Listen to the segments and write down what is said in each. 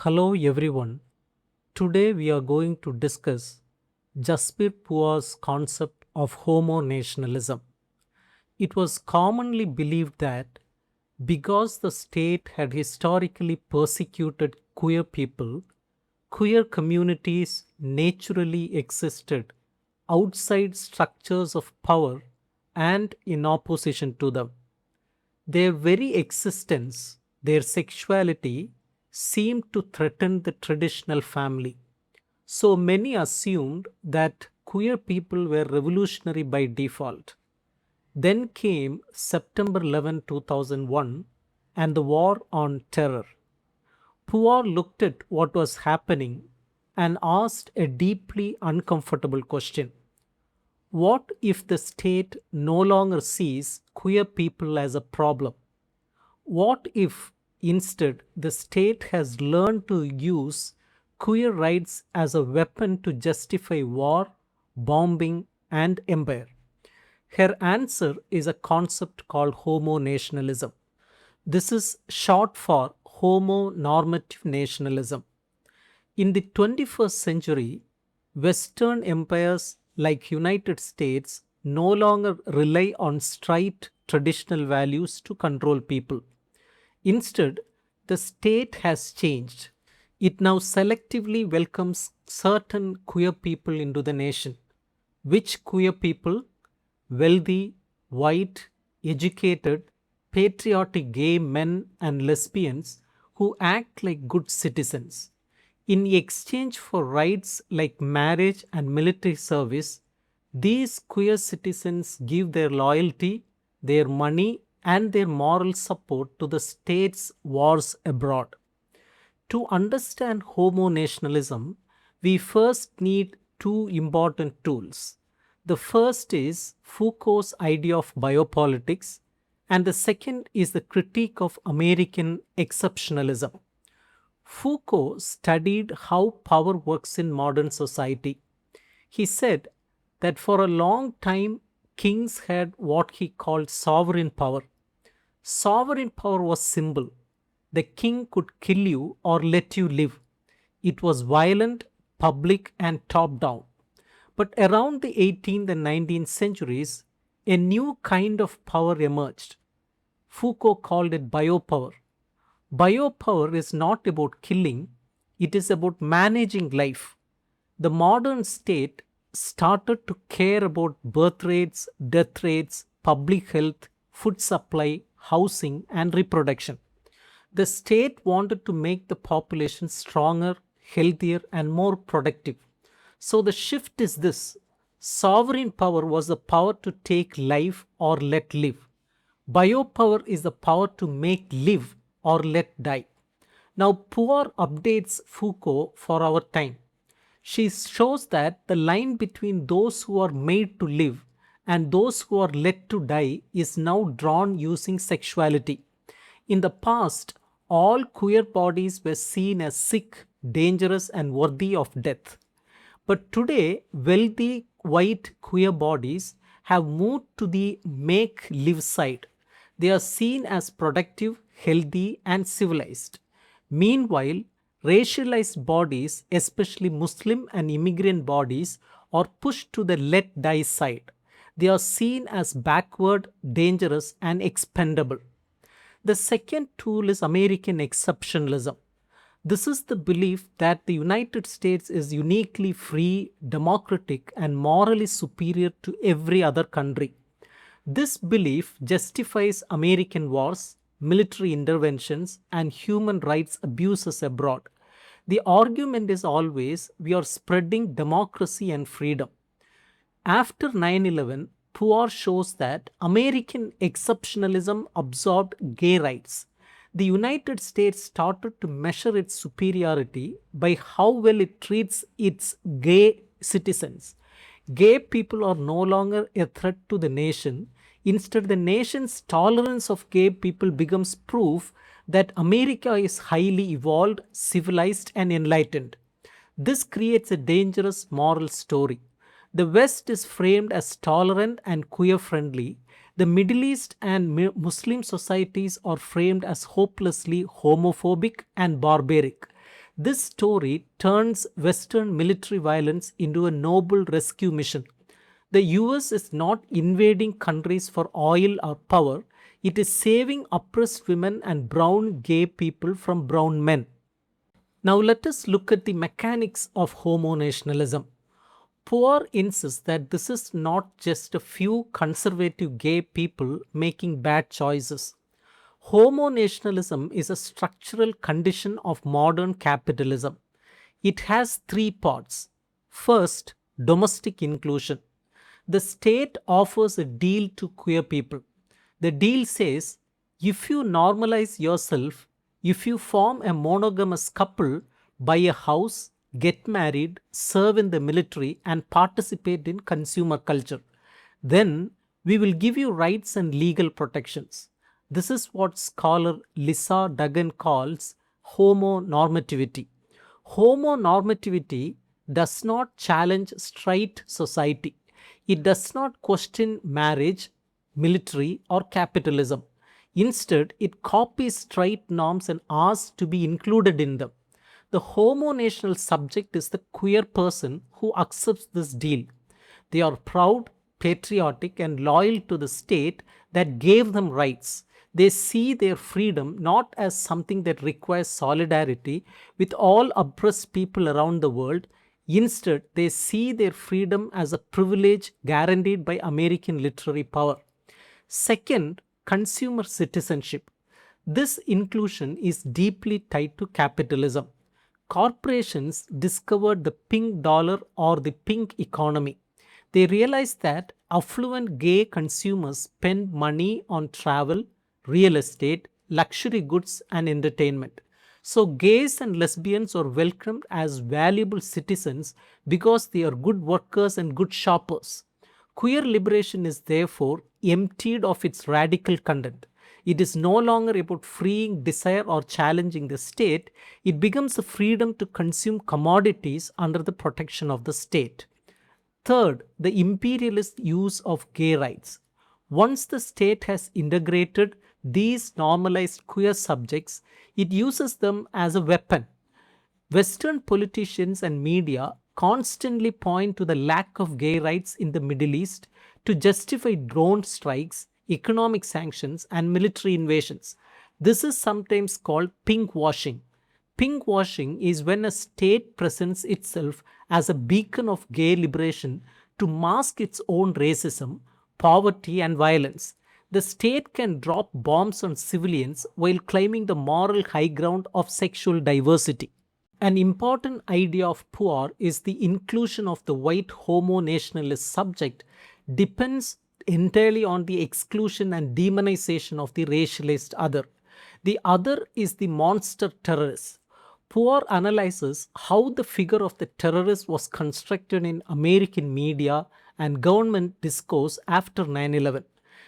Hello everyone. Today we are going to discuss Jaspir Puar's concept of homonationalism. It was commonly believed that because the state had historically persecuted queer people, queer communities naturally existed outside structures of power and in opposition to them. Their very existence, their sexuality, seemed to threaten the traditional family. So many assumed that queer people were revolutionary by default. Then came September 11, 2001, and the war on terror. Puar looked at what was happening and asked a deeply uncomfortable question. What if the state no longer sees queer people as a problem? What if instead the state has learned to use queer rights as a weapon to justify war, bombing, and empire? Her answer is a concept called homonationalism. This is short for homonormative nationalism. In the 21st century, Western empires like United States no longer rely on straight traditional values to control people. Instead, the state has changed. It now selectively welcomes certain queer people into the nation. Which queer people? Wealthy, white, educated, patriotic gay men and lesbians who act like good citizens. In exchange for rights like marriage and military service, these queer citizens give their loyalty, their money, and their moral support to the state's wars abroad. To understand homonationalism, we first need two important tools. The first is Foucault's idea of biopolitics, and the second is the critique of American exceptionalism. Foucault studied how power works in modern society. He said that for a long time, kings had what he called sovereign power. Sovereign power was simple. The king could kill you or let you live. It was violent, public, and top down. But around the 18th and 19th centuries, a new kind of power emerged. Foucault called it biopower. Biopower is not about killing, it is about managing life. The modern state started to care about birth rates, death rates, public health, food supply, housing, and reproduction. The state wanted to make the population stronger, healthier, and more productive. So the shift is this: sovereign power was the power to take life or let live. Biopower is the power to make live or let die. Now, Puar updates Foucault for our time. She shows that the line between those who are made to live and those who are let to die is now drawn using sexuality. In the past, all queer bodies were seen as sick, dangerous, and worthy of death. But today, wealthy white queer bodies have moved to the make live side. They are seen as productive, healthy, and civilized. Meanwhile, racialized bodies, especially Muslim and immigrant bodies, are pushed to the let die side. They are seen as backward, dangerous, and expendable. The second tool is American exceptionalism. This is the belief that the United States is uniquely free, democratic, and morally superior to every other country. This belief justifies American wars, military interventions, and human rights abuses abroad. The argument is always we are spreading democracy and freedom. After 9/11, Puar shows that American exceptionalism absorbed gay rights. The United States started to measure its superiority by how well it treats its gay citizens. Gay people are no longer a threat to the nation. Instead, the nation's tolerance of gay people becomes proof that America is highly evolved, civilized, and enlightened. This creates a dangerous moral story. The West is framed as tolerant and queer friendly. The Middle East and Muslim societies are framed as hopelessly homophobic and barbaric. This story turns Western military violence into a noble rescue mission. The US is not invading countries for oil or power, it is saving oppressed women and brown gay people from brown men. Now let us look at the mechanics of homonationalism. Puar insists that this is not just a few conservative gay people making bad choices. Homonationalism is a structural condition of modern capitalism. It has three parts. First, domestic inclusion. The state offers a deal to queer people. The deal says if you normalize yourself, if you form a monogamous couple, buy a house, get married, serve in the military, and participate in consumer culture, then we will give you rights and legal protections. This is what scholar Lisa Duggan calls homonormativity. Homonormativity does not challenge straight society. It does not question marriage, military, or capitalism. Instead, it copies straight norms and asks to be included in them. The homonational subject is the queer person who accepts this deal. They are proud, patriotic, and loyal to the state that gave them rights. They see their freedom not as something that requires solidarity with all oppressed people around the world. Instead, they see their freedom as a privilege guaranteed by American literary power. Second, consumer citizenship. This inclusion is deeply tied to capitalism. Corporations discovered the pink dollar or the pink economy. They realized that affluent gay consumers spend money on travel, real estate, luxury goods, and entertainment. So, gays and lesbians are welcomed as valuable citizens because they are good workers and good shoppers. Queer liberation is therefore emptied of its radical content. It is no longer about freeing desire or challenging the state, it becomes a freedom to consume commodities under the protection of the state. Third, the imperialist use of gay rights. Once the state has integrated these normalized queer subjects, it uses them as a weapon. Western politicians and media constantly point to the lack of gay rights in the Middle East to justify drone strikes, economic sanctions, and military invasions. This is sometimes called pinkwashing. Pinkwashing is when a state presents itself as a beacon of gay liberation to mask its own racism, poverty, and violence. The state can drop bombs on civilians while claiming the moral high ground of sexual diversity. An important idea of Puar is the inclusion of the white homo-nationalist subject depends entirely on the exclusion and demonization of the racialized other. The other is the monster terrorist. Puar analyzes how the figure of the terrorist was constructed in American media and government discourse after 9/11.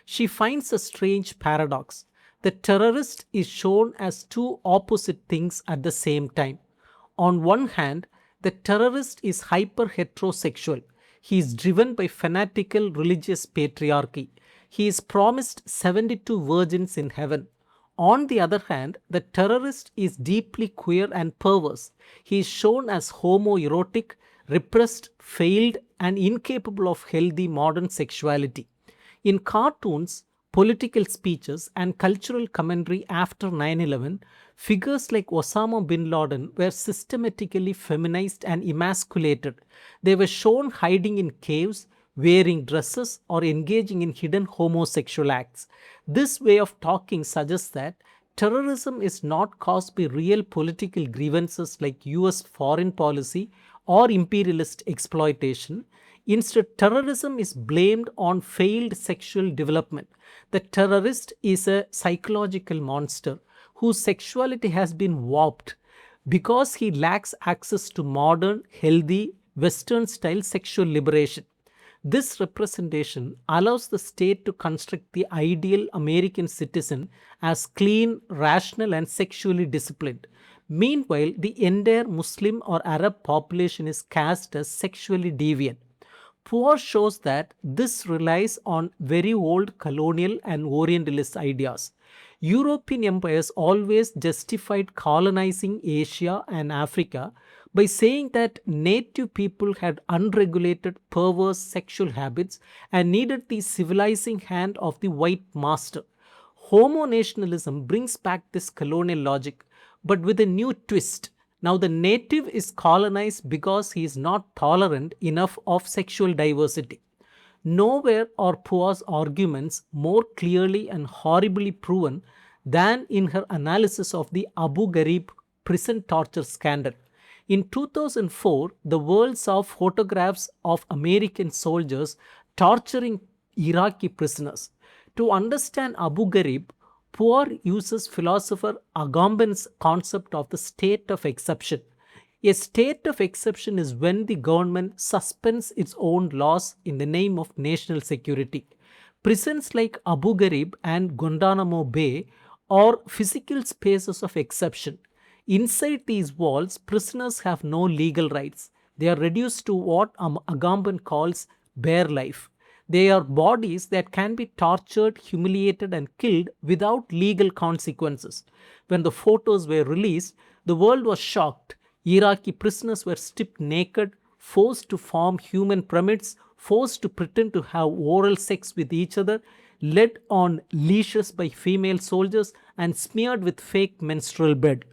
She finds a strange paradox. The terrorist is shown as two opposite things at the same time. On one hand, the terrorist is hyper heterosexual. He is driven by fanatical religious patriarchy. He is promised 72 virgins in heaven. On the other hand, the terrorist is deeply queer and perverse. He is shown as homoerotic, repressed, failed, and incapable of healthy modern sexuality. In cartoons, political speeches, and cultural commentary after 9/11, figures like Osama bin Laden were systematically feminized and emasculated. They were shown hiding in caves, wearing dresses, or engaging in hidden homosexual acts. This way of talking suggests that terrorism is not caused by real political grievances like US foreign policy or imperialist exploitation. Instead, terrorism is blamed on failed sexual development. The terrorist is a psychological monster whose sexuality has been warped because he lacks access to modern, healthy, Western style sexual liberation. This representation allows the state to construct the ideal American citizen as clean, rational, and sexually disciplined. Meanwhile, the entire Muslim or Arab population is cast as sexually deviant. Puar shows that this relies on very old colonial and Orientalist ideas. European empires always justified colonizing Asia and Africa by saying that native people had unregulated, perverse sexual habits and needed the civilizing hand of the white master. Homonationalism brings back this colonial logic, but with a new twist. Now, the native is colonized because he is not tolerant enough of sexual diversity. Nowhere are Puar's arguments more clearly and horribly proven than in her analysis of the Abu Ghraib prison torture scandal. In 2004, the world saw photographs of American soldiers torturing Iraqi prisoners. To understand Abu Ghraib, Puar uses philosopher Agamben's concept of the state of exception. A state of exception is when the government suspends its own laws in the name of national security. Prisons like Abu Ghraib and Guantanamo Bay are physical spaces of exception. Inside these walls, prisoners have no legal rights. They are reduced to what Agamben calls bare life. They are bodies that can be tortured, humiliated, and killed without legal consequences. When the photos were released, the world was shocked. Iraqi prisoners were stripped naked, forced to form human pyramids, forced to pretend to have oral sex with each other, led on leashes by female soldiers, and smeared with fake menstrual blood.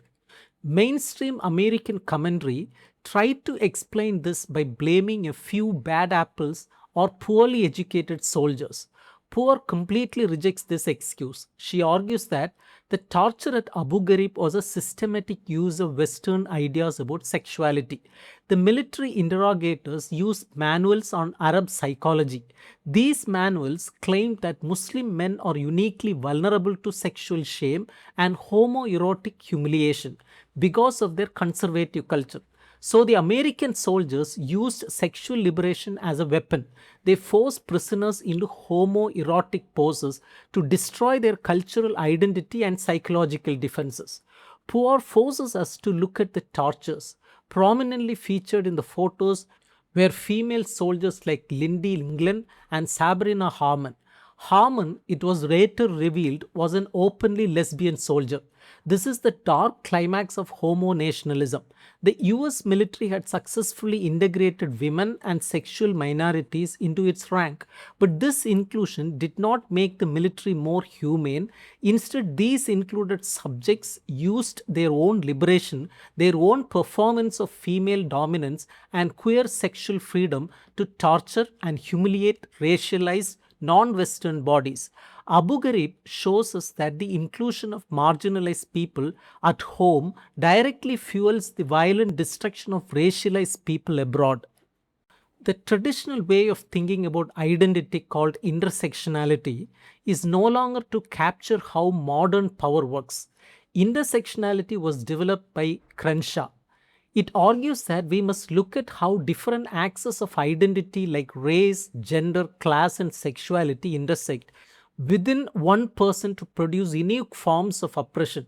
Mainstream American commentary tried to explain this by blaming a few bad apples or poorly educated soldiers. Puar completely rejects this excuse. She argues that the torture at Abu Ghraib was a systematic use of Western ideas about sexuality. The military interrogators used manuals on Arab psychology. These manuals claimed that Muslim men are uniquely vulnerable to sexual shame and homoerotic humiliation because of their conservative culture. So the American soldiers used sexual liberation as a weapon. They forced prisoners into homoerotic poses to destroy their cultural identity and psychological defenses. Puar forces us to look at the tortures. Prominently featured in the photos were female soldiers like Lindy England and Sabrina Harmon. Harmon, it was later revealed, was an openly lesbian soldier. This is the dark climax of homonationalism. The US military had successfully integrated women and sexual minorities into its rank, but this inclusion did not make the military more humane. Instead, these included subjects used their own liberation, their own performance of female dominance, and queer sexual freedom to torture and humiliate racialized non-Western bodies. Abu Ghraib shows us that the inclusion of marginalized people at home directly fuels the violent destruction of racialized people abroad. The traditional way of thinking about identity called intersectionality is no longer to capture how modern power works. Intersectionality was developed by Crenshaw. It argues that we must look at how different axes of identity like race, gender, class, and sexuality intersect within one person to produce unique forms of oppression.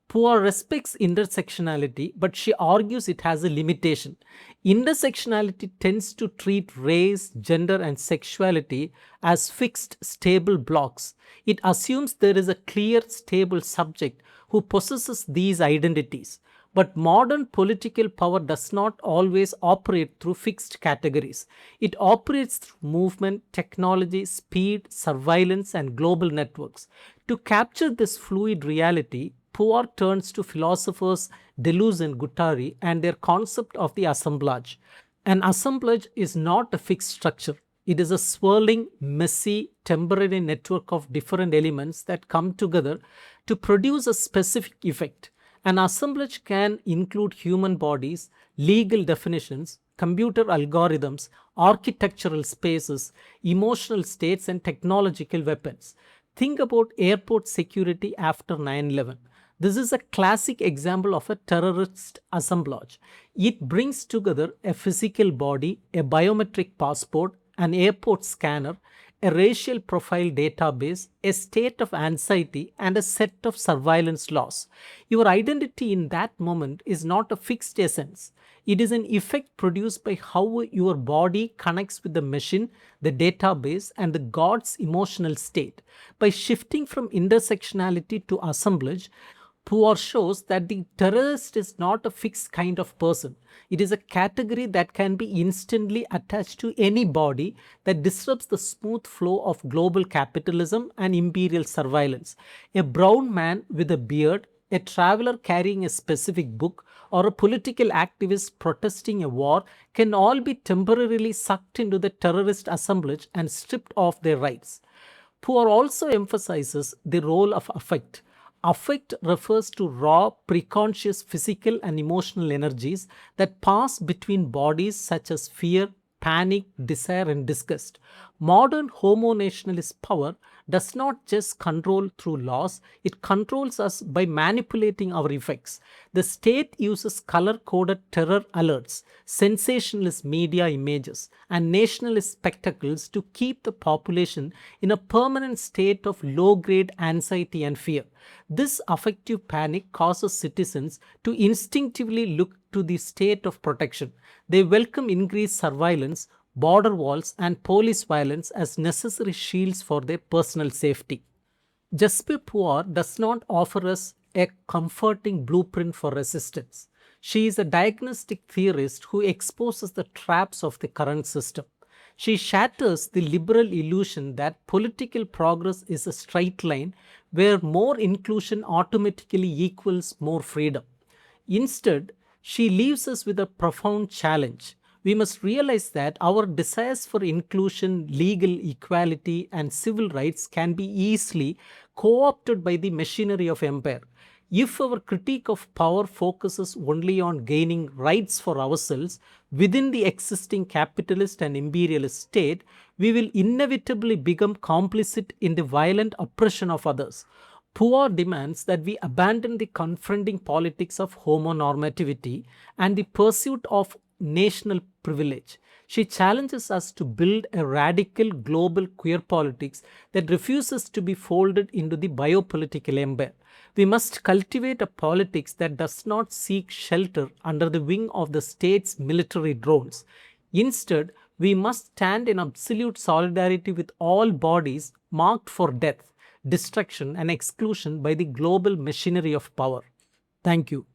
Puar respects intersectionality, but she argues it has a limitation. Intersectionality tends to treat race, gender, and sexuality as fixed, stable blocks. It assumes there is a clear, stable subject who possesses these identities. But modern political power does not always operate through fixed categories. It operates through movement, technology, speed, surveillance, and global networks. To capture this fluid reality, Puar turns to philosophers Deleuze and Guattari and their concept of the assemblage. An assemblage is not a fixed structure. It is a swirling, messy, temporary network of different elements that come together to produce a specific effect. An assemblage can include human bodies, legal definitions, computer algorithms, architectural spaces, emotional states, and technological weapons. Think about airport security after 9/11. This is a classic example of a terrorist assemblage. It brings together a physical body, a biometric passport, an airport scanner, a racial profile database, a state of anxiety, and a set of surveillance laws. Your identity in that moment is not a fixed essence. It is an effect produced by how your body connects with the machine, the database, and the God's emotional state. By shifting from intersectionality to assemblage, Puar shows that the terrorist is not a fixed kind of person. It is a category that can be instantly attached to any body that disrupts the smooth flow of global capitalism and imperial surveillance. A brown man with a beard, a traveler carrying a specific book, or a political activist protesting a war can all be temporarily sucked into the terrorist assemblage and stripped of their rights. Puar also emphasizes the role of affect. Affect refers to raw, preconscious physical and emotional energies that pass between bodies such as fear, panic, desire, and disgust. Modern homo nationalist power does not just control through laws, it controls us by manipulating our effects. The state uses color coded terror alerts, sensationalist media images, and nationalist spectacles to keep the population in a permanent state of low grade anxiety and fear. This affective panic causes citizens to instinctively look to the state of protection. They welcome increased surveillance, border walls, and police violence as necessary shields for their personal safety. Jaspir Puar does not offer us a comforting blueprint for resistance. She is a diagnostic theorist who exposes the traps of the current system. She shatters the liberal illusion that political progress is a straight line where more inclusion automatically equals more freedom. Instead, she leaves us with a profound challenge. We must realize that our desires for inclusion, legal equality, and civil rights can be easily co opted by the machinery of empire. If our critique of power focuses only on gaining rights for ourselves within the existing capitalist and imperialist state, we will inevitably become complicit in the violent oppression of others. Puar demands that we abandon the confronting politics of homonormativity and the pursuit of national privilege. She challenges us to build a radical global queer politics that refuses to be folded into the biopolitical empire. We must cultivate a politics that does not seek shelter under the wing of the state's military drones. Instead, we must stand in absolute solidarity with all bodies marked for death, destruction, and exclusion by the global machinery of power. Thank you.